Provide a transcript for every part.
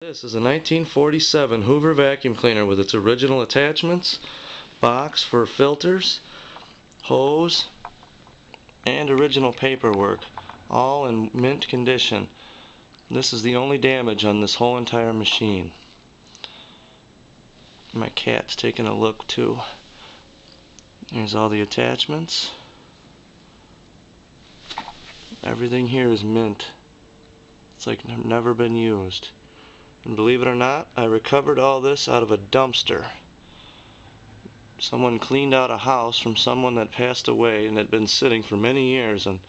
This is a 1947 Hoover vacuum cleaner with its original attachments, box for filters, hose, and original paperwork, all in mint condition. This is the only damage on this whole entire machine. My cat's taking a look too. Here's all the attachments. Everything here is mint. It's like never been used. And believe it or not, I recovered all this out of a dumpster. Someone cleaned out a house from someone that passed away and had been sitting for many years on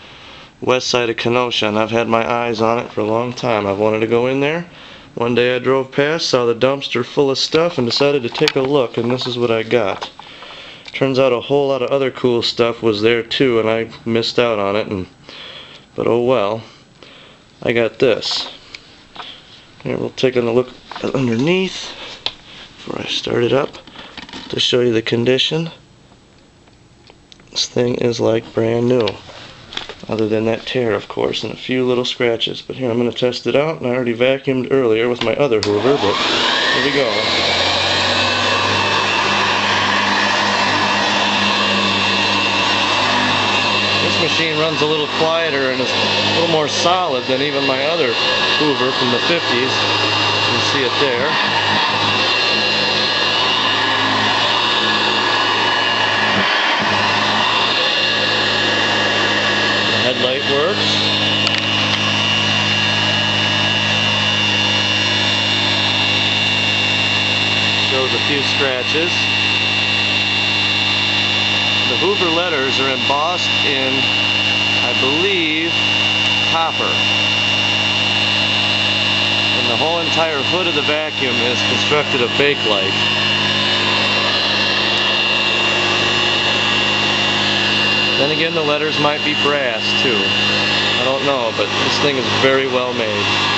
west side of Kenosha, and I've had my eyes on it for a long time. I've wanted to go in there. One day I drove past, saw the dumpster full of stuff, and decided to take a look, and this is what I got. Turns out a whole lot of other cool stuff was there too, and I missed out on it, but oh well. I got this. Here, we'll take a look underneath before I start it up to show you the condition. This thing is like brand new, other than that tear, of course, and a few little scratches. But here, I'm going to test it out, and I already vacuumed earlier with my other Hoover, but here we go. This machine runs a little quieter and is a little more solid than even my other Hoover from the 50s. You can see it there. The headlight works. Shows a few scratches. The Hoover letters are embossed in, I believe, copper. And the whole entire hood of the vacuum is constructed of bakelite. Then again, the letters might be brass too. I don't know, but this thing is very well made.